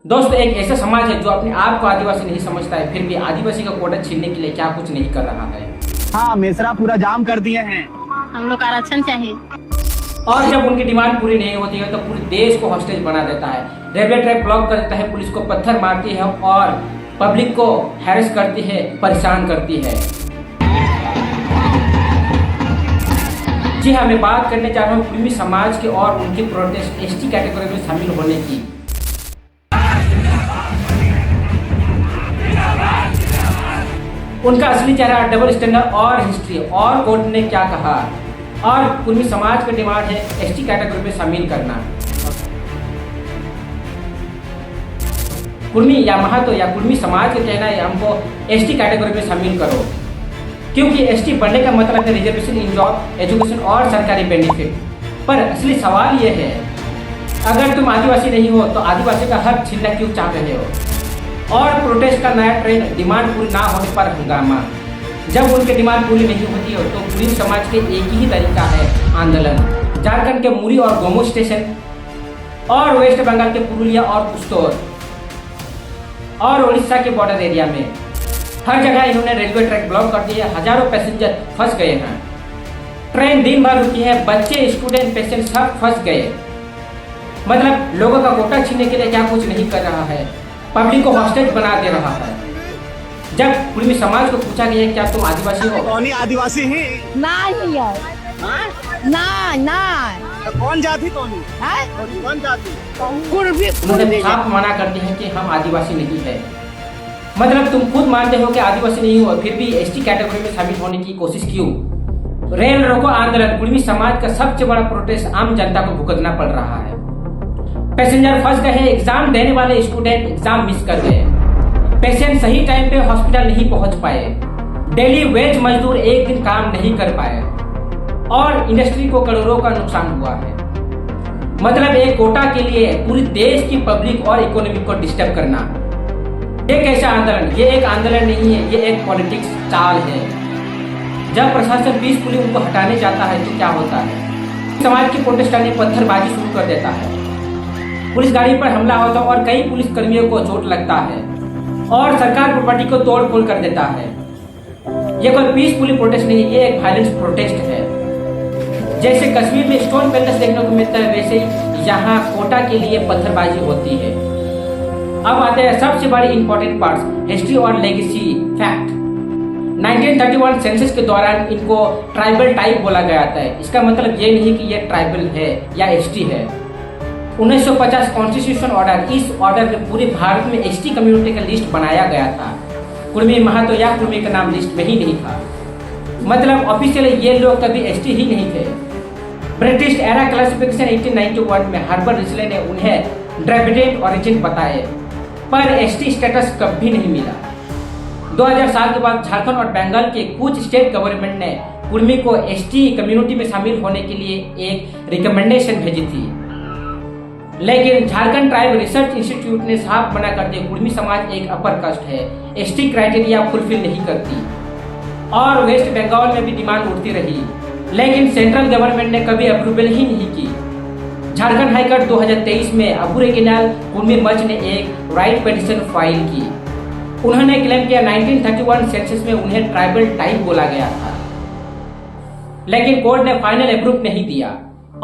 दोस्तों, एक ऐसा समाज है जो अपने आप को आदिवासी नहीं समझता है, फिर भी आदिवासी का कोटा छीनने के लिए क्या कुछ नहीं कर रहा है। हाँ, मेसरा पूरा जाम कर दिए हैं। हम लोग आरक्षण चाहिए। और जब उनकी डिमांड पूरी नहीं होती है तो पूरे देश को हॉस्टेज बना देता है, रेलवे ट्रैक ब्लॉक कर देता है, पुलिस को पत्थर मारती है और पब्लिक को हैरेस करती है, परेशान करती है। जी हाँ, मैं बात करने जा रहा हूँ कुर्मी समाज के और उनकी प्रोटेस्ट एसटी कैटेगरी में शामिल होने की। उनका असली चेहरा, डबल स्टैंडर्ड और हिस्ट्री और कोर्ट ने क्या कहा, और कुर्मी समाज का डिमांड है एसटी कैटेगरी में शामिल करना। कुर्मी या महतो या कुर्मी समाज का कहना है हमको एसटी कैटेगरी में शामिल करो, क्योंकि एसटी बनने का मतलब है रिजर्वेशन इन जॉब, एजुकेशन और सरकारी बेनिफिट। पर असली सवाल ये है, अगर तुम आदिवासी नहीं हो तो आदिवासी का हक छीनना क्यों चाह रहे हो? और प्रोटेस्ट का नया ट्रेंड, डिमांड पूरी ना होने पर हंगामा। जब उनकी डिमांड पूरी नहीं होती है तो कुर्मी समाज के एक ही तरीका है आंदोलन। झारखंड के मुरी और गोमो स्टेशन और वेस्ट बंगाल के पुरुलिया और पुस्तौर और उड़ीसा के बॉर्डर एरिया में हर जगह इन्होंने रेलवे ट्रैक ब्लॉक कर दिए। हजारों पैसेंजर फंस गए हैं, ट्रेन दिन भर रुकी है, बच्चे, स्टूडेंट, पेशेंट सब फंस गए। मतलब लोगों का कोटा छीनने के लिए क्या कुछ नहीं कर रहा है, पब्लिक को हॉस्टेज बना दे रहा है। जब कुर्मी समाज को पूछा गया क्या तुम आदिवासी हो? कौन आदिवासी ही? नहीं यार, तो कौन जाति कौन जाति? उन्होंने साफ मना करते हैं कि हम आदिवासी नहीं है। मतलब तुम खुद मानते हो कि आदिवासी नहीं हो, फिर भी एसटी कैटेगरी में शामिल होने की कोशिश क्यों? रेल रोको आंदोलन, कुर्मी समाज का सबसे बड़ा प्रोटेस्ट आम जनता को भुगतना पड़ रहा है। पैसेंजर फंस गए, एग्जाम देने वाले स्टूडेंट एग्जाम मिस कर गए, पेशेंट सही टाइम पे हॉस्पिटल नहीं पहुंच पाए, डेली वेज मजदूर एक दिन काम नहीं कर पाए और इंडस्ट्री को करोड़ों का नुकसान हुआ है। मतलब एक कोटा के लिए पूरी देश की पब्लिक और इकोनॉमी को डिस्टर्ब करना, ये कैसा आंदोलन? ये एक आंदोलन नहीं है, ये एक पॉलिटिक्स चाल है। जब प्रशासन पीसफुली उनको हटाने जाता है तो क्या होता है? समाज के प्रोटेस्टर ने पत्थरबाजी शुरू कर देता है, पुलिस गाड़ी पर हमला होता है और कई पुलिस कर्मियों को चोट लगता है और सरकार प्रॉपर्टी को तोड़ फोड़ कर देता है। ये कोई पीसफुली प्रोटेस्ट नहीं है, ये एक वायलेंस प्रोटेस्ट है। जैसे कश्मीर में स्टोन पेल्टर्स देखने को मिलता है, वैसे यहाँ कोटा के लिए पत्थरबाजी होती है। अब आते हैं सबसे बड़ी इंपॉर्टेंट पार्ट्स, हिस्ट्री और लेगेसी फैक्ट। 1931 सेंसस के दौरान इनको ट्राइबल टाइप बोला गया था। इसका मतलब ये नहीं कि ये ट्राइबल है या एसटी है। 1950 कॉन्स्टिट्यूशन ऑर्डर, इस ऑर्डर में पूरे भारत में एसटी कम्युनिटी का लिस्ट बनाया गया था। कुर्मी, महतो या कुर्मी का नाम लिस्ट में ही नहीं था। मतलब ऑफिशियली ये लोग कभी एसटी ही नहीं थे। ब्रिटिश एरा क्लासिफिकेशन 1891 में हार्बर रिस्ले ने उन्हें ड्राविडियन ओरिजिन बताए, पर एसटी स्टेटस कभी नहीं मिला। 2007 के बाद झारखंड और बंगाल के कुछ स्टेट गवर्नमेंट ने कुर्मी को एसटी कम्युनिटी में शामिल होने के लिए एक रिकमेंडेशन भेजी थी, लेकिन झारखंड ट्राइब रिसर्च इंस्टीट्यूट ने साफ मना कर दिया कुर्मी समाज एक अपर कास्ट है, एसटी क्राइटेरिया फुलफिल नहीं करती। और वेस्ट बंगाल में भी डिमांड उठती रही, लेकिन सेंट्रल गवर्नमेंट ने कभी अप्रूवल ही नहीं की। झारखंड हाईकोर्ट 2023 में अबोरिजिनल कुर्मी मंच ने एक राइट पिटीशन फाइल की। उन्होंने क्लेम किया 1931 सेंसस में उन्हें ट्राइबल टाइप बोला गया था, लेकिन कोर्ट ने फाइनल अप्रूव नहीं दिया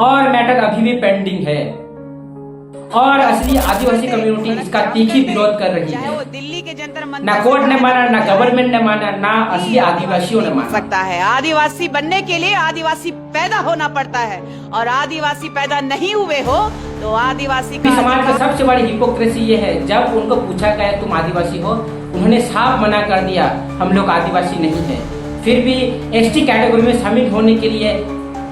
और मैटर अभी भी पेंडिंग है। और असली आदिवासी कम्युनिटी इसका तीखी विरोध कर रही है। दिल्ली के जंतर मंतर, ना कोर्ट ने माना, ना गवर्नमेंट ने माना, ना असली आदिवासियों ने माना। सकता है आदिवासी बनने के लिए आदिवासी पैदा होना पड़ता है, और आदिवासी पैदा नहीं हुए हो तो आदिवासी का समाज का सबसे बड़ी हिपोक्रेसी ये है, जब उनको पूछा गया तुम आदिवासी हो, उन्होंने साफ मना कर दिया हम लोग आदिवासी नहीं है। फिर भी एसटी कैटेगरी में शामिल होने के लिए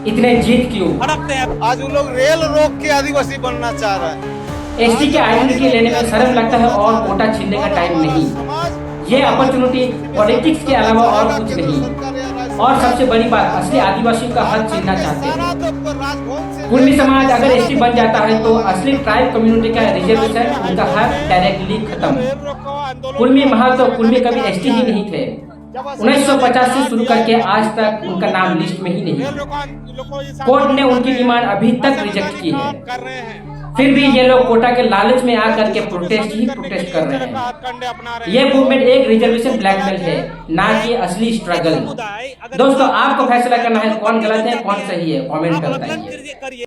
इतने जीत क्यों? भड़कते हैं। आज उन लोग रेल रोक के आदिवासी बनना चाह रहे हैं। एसटी के आइडेंटिटी लेने में शर्म लगता है और कोटा छीनने का टाइम नहीं। ये अपॉर्चुनिटी पॉलिटिक्स के अलावा और कुछ नहीं। और सबसे बड़ी बात, असली आदिवासियों का हक छीनना चाहते हैं। कुर्मी समाज अगर एसटी बन जाता है तो असली ट्राइब कम्युनिटी का रिजर्वेशन, उनका हक डायरेक्टली खत्म। कुर्मी, महतो, कुर्मी कभी एसटी ही नहीं थे। 1950 से शुरू करके आज तक उनका नाम लिस्ट में ही नहीं। कोर्ट ने उनकी डिमांड अभी तक रिजेक्ट की है। फिर भी ये लोग कोटा के लालच में आकर के प्रोटेस्ट कर रहे हैं। ये मूवमेंट एक रिजर्वेशन ब्लैकमेल है, ना कि असली स्ट्रगल। दोस्तों, आपको फैसला करना है कौन गलत है कौन सही है, कमेंट कर बताइए।